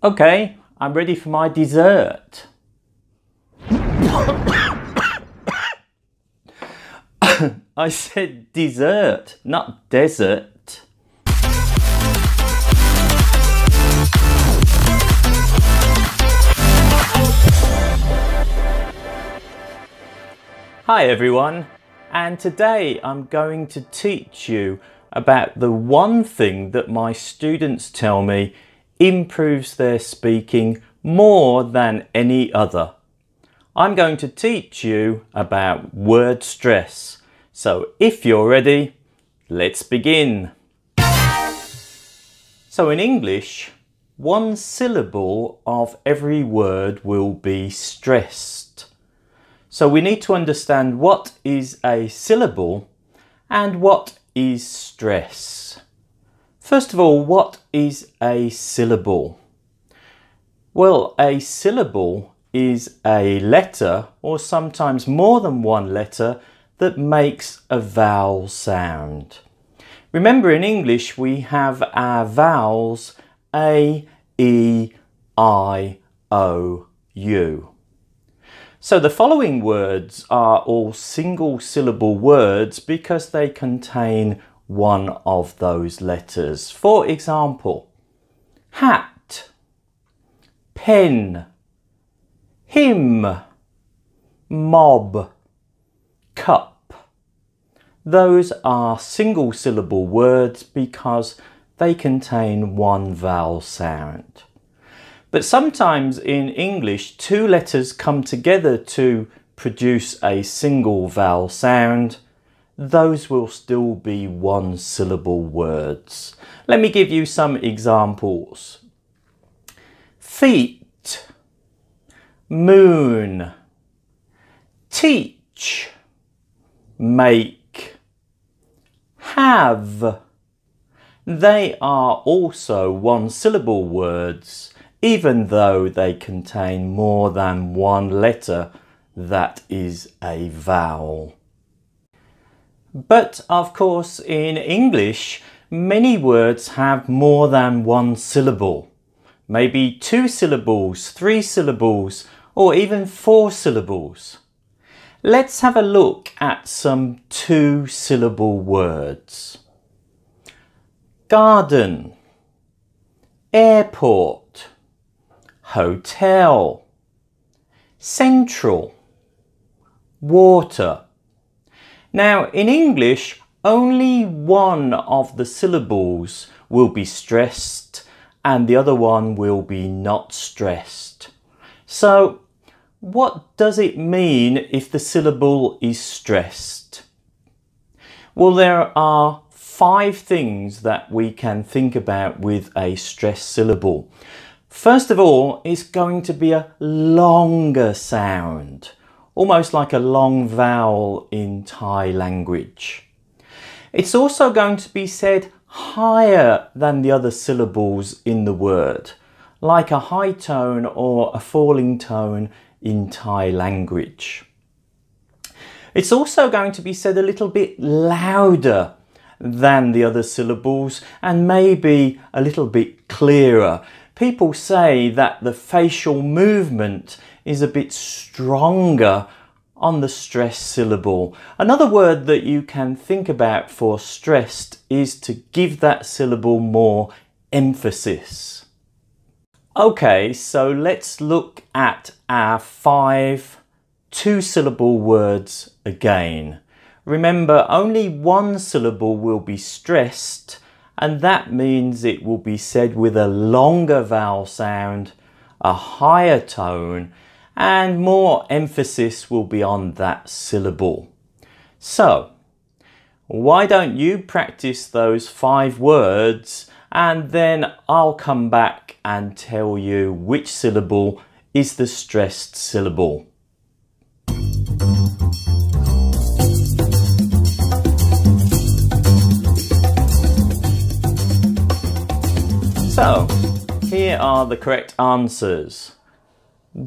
Okay, I'm ready for my dessert. I said dessert, not desert. Hi everyone, and today I'm going to teach you about the one thing that my students tell me improves their speaking more than any other. I'm going to teach you about word stress. So if you're ready, let's begin. So in English, one syllable of every word will be stressed. So we need to understand what is a syllable and what is stress. First of all, what is a syllable? Well, a syllable is a letter, or sometimes more than one letter, that makes a vowel sound. Remember, in English we have our vowels A, E, I, O, U. So the following words are all single syllable words because they contain one of those letters. For example, hat, pen, hymn, mob, cup. Those are single syllable words because they contain one vowel sound. But sometimes in English, two letters come together to produce a single vowel sound. Those will still be one syllable words. Let me give you some examples. Feet, moon, teach, make, have. They are also one syllable words, even though they contain more than one letter that is a vowel. But of course, in English, many words have more than one syllable. Maybe 2 syllables, 3 syllables, or even 4 syllables. Let's have a look at some 2-syllable words. Garden, airport, hotel, central, water. Now, in English, only one of the syllables will be stressed and the other one will be not stressed. So, what does it mean if the syllable is stressed? Well, there are 5 things that we can think about with a stressed syllable. First of all, it's going to be a longer sound, almost like a long vowel in Thai language. It's also going to be said higher than the other syllables in the word, like a high tone or a falling tone in Thai language. It's also going to be said a little bit louder than the other syllables and maybe a little bit clearer. People say that the facial movement is a bit stronger on the stressed syllable. Another word that you can think about for stressed is to give that syllable more emphasis. Okay, so let's look at our 5 2-syllable words again. Remember, only one syllable will be stressed, and that means it will be said with a longer vowel sound, a higher tone, and more emphasis will be on that syllable. So, why don't you practice those 5 words and then I'll come back and tell you which syllable is the stressed syllable. So, here are the correct answers.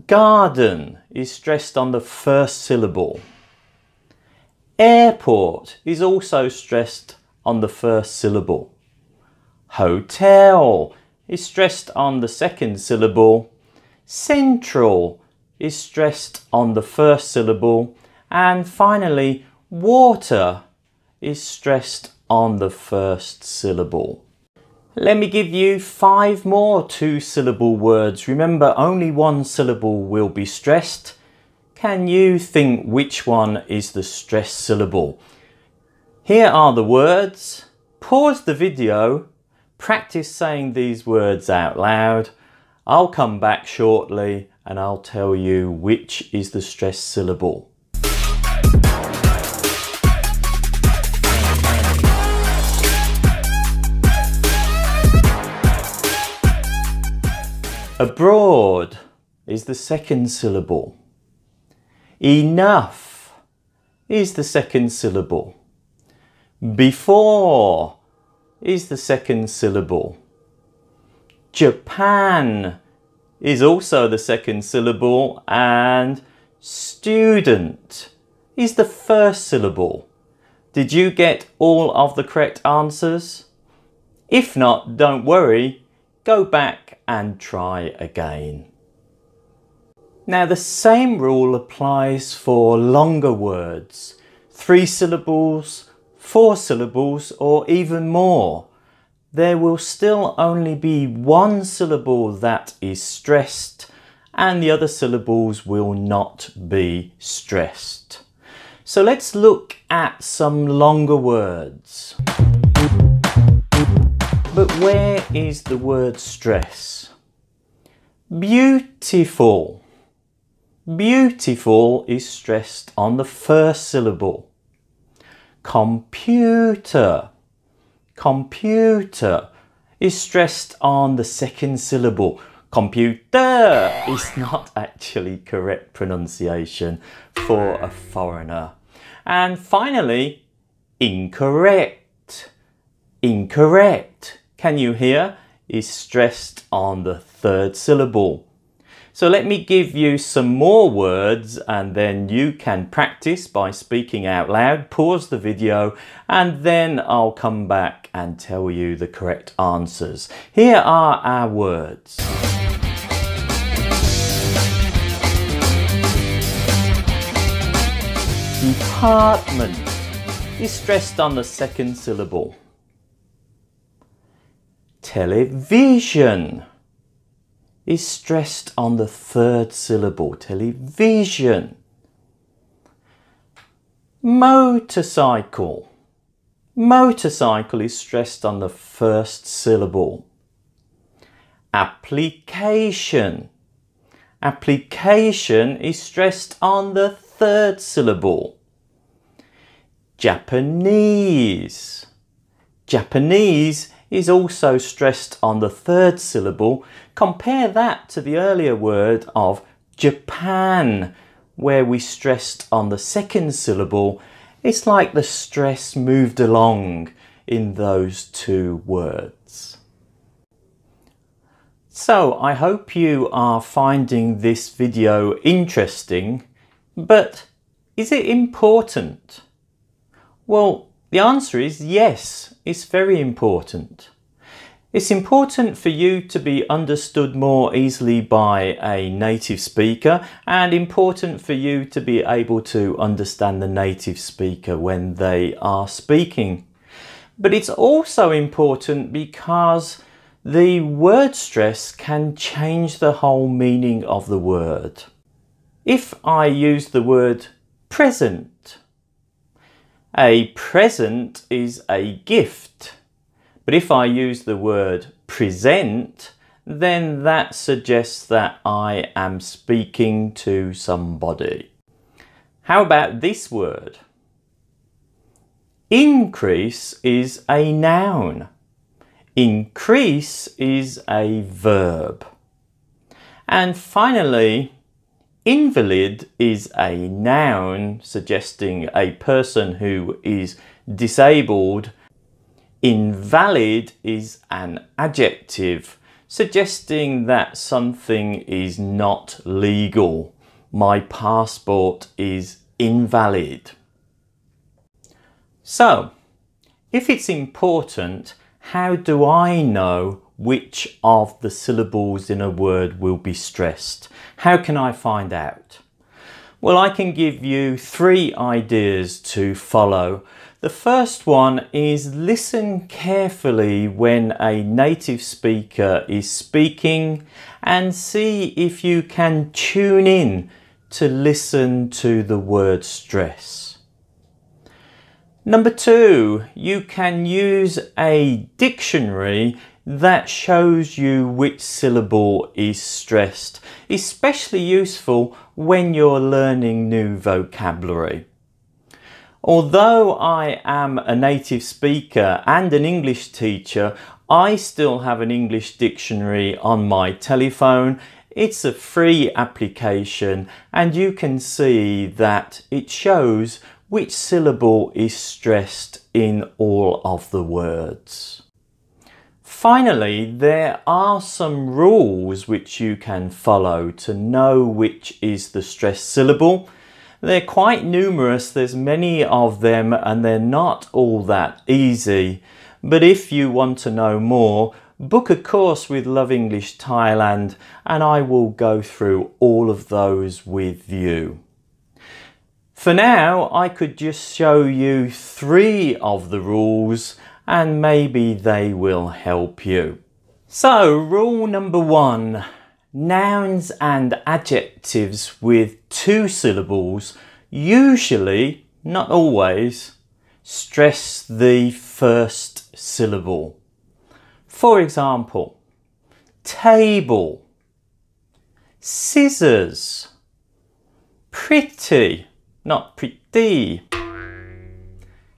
Garden is stressed on the first syllable. Airport is also stressed on the first syllable. Hotel is stressed on the second syllable. Central is stressed on the first syllable. And finally, water is stressed on the first syllable. Let me give you 5 more 2-syllable words. Remember, only one syllable will be stressed. Can you think which one is the stressed syllable? Here are the words. Pause the video. Practice saying these words out loud. I'll come back shortly and I'll tell you which is the stressed syllable. Abroad is the second syllable. Enough is the second syllable. Before is the second syllable. Japan is also the second syllable, and student is the first syllable. Did you get all of the correct answers? If not, don't worry, go back and try again. Now the same rule applies for longer words, 3 syllables, 4 syllables, or even more. There will still only be one syllable that is stressed and the other syllables will not be stressed. So let's look at some longer words. But where is the word stress? Beautiful. Beautiful is stressed on the first syllable. Computer. Computer is stressed on the second syllable. Computer is not actually correct pronunciation for a foreigner. And finally, incorrect. Incorrect, can you hear, is stressed on the third syllable. So let me give you some more words and then you can practice by speaking out loud. Pause the video and then I'll come back and tell you the correct answers. Here are our words. Department is stressed on the second syllable. Television is stressed on the third syllable. Television. Motorcycle. Motorcycle is stressed on the first syllable. Application. Application is stressed on the third syllable. Japanese. Japanese is also stressed on the third syllable. Compare that to the earlier word of Japan, where we stressed on the second syllable. It's like the stress moved along in those 2 words. So I hope you are finding this video interesting, but is it important? Well, the answer is yes, it's very important. It's important for you to be understood more easily by a native speaker and important for you to be able to understand the native speaker when they are speaking. But it's also important because the word stress can change the whole meaning of the word. If I use the word present, a present is a gift. But if I use the word present, then that suggests that I am speaking to somebody. How about this word? Increase is a noun. Increase is a verb. And finally, invalid is a noun suggesting a person who is disabled. Invalid is an adjective suggesting that something is not legal. My passport is invalid. So, if it's important, how do I know which of the syllables in a word will be stressed. How can I find out? Well, I can give you 3 ideas to follow. The first one is listen carefully when a native speaker is speaking and see if you can tune in to listen to the word stress. Number 2, you can use a dictionary that shows you which syllable is stressed, especially useful when you're learning new vocabulary. Although I am a native speaker and an English teacher, I still have an English dictionary on my telephone. It's a free application and you can see that it shows which syllable is stressed in all of the words. Finally, there are some rules which you can follow to know which is the stressed syllable. They're quite numerous, there's many of them and they're not all that easy. But if you want to know more, book a course with Love English Thailand and I will go through all of those with you. For now, I could just show you 3 of the rules and maybe they will help you. So, rule number 1. Nouns and adjectives with 2 syllables usually, not always, stress the first syllable. For example, table, scissors, pretty, not pretty,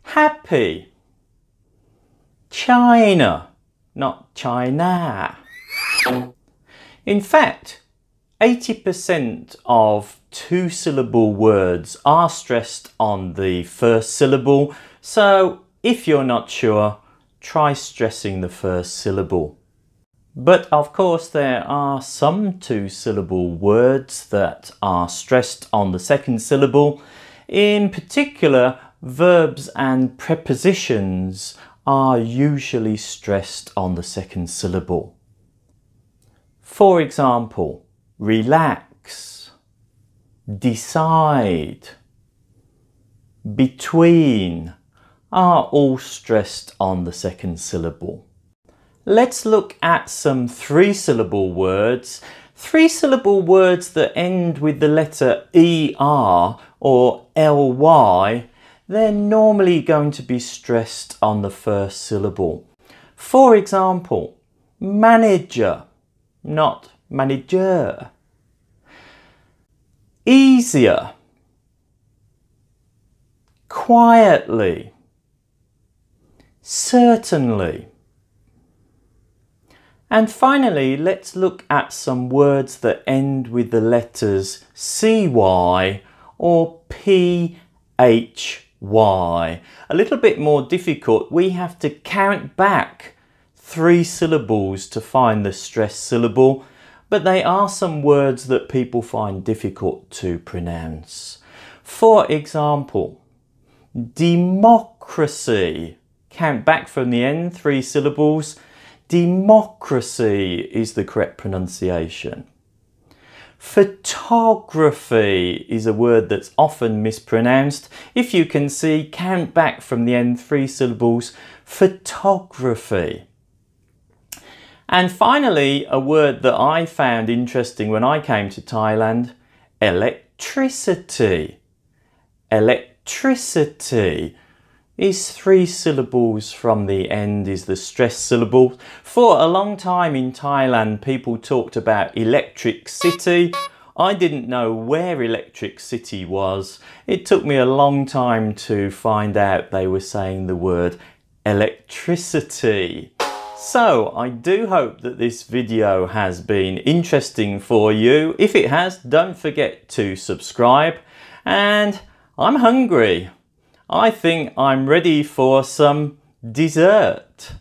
happy, China, not China. In fact, 80% of 2-syllable words are stressed on the first syllable, so if you're not sure, try stressing the first syllable. But of course there are some 2-syllable words that are stressed on the second syllable. In particular, verbs and prepositions are usually stressed on the second syllable. For example, relax, decide, between are all stressed on the second syllable. Let's look at some 3-syllable words. 3-syllable words that end with the letter ER or LY, they're normally going to be stressed on the first syllable. For example, manager, not manager. Easier, quietly, certainly. And finally, let's look at some words that end with the letters CY or PHY. A little bit more difficult. We have to count back 3 syllables to find the stressed syllable, but they are some words that people find difficult to pronounce. For example, democracy. Count back from the end, 3 syllables. Democracy is the correct pronunciation. Photography is a word that's often mispronounced. If you can see, count back from the end, 3 syllables. Photography. And finally, a word that I found interesting when I came to Thailand, electricity. Electricity is 3 syllables from the end is the stressed syllable. For a long time in Thailand, people talked about electric city. I didn't know where electric city was. It took me a long time to find out they were saying the word electricity. So I do hope that this video has been interesting for you. If it has, don't forget to subscribe. And I'm hungry. I think I'm ready for some dessert.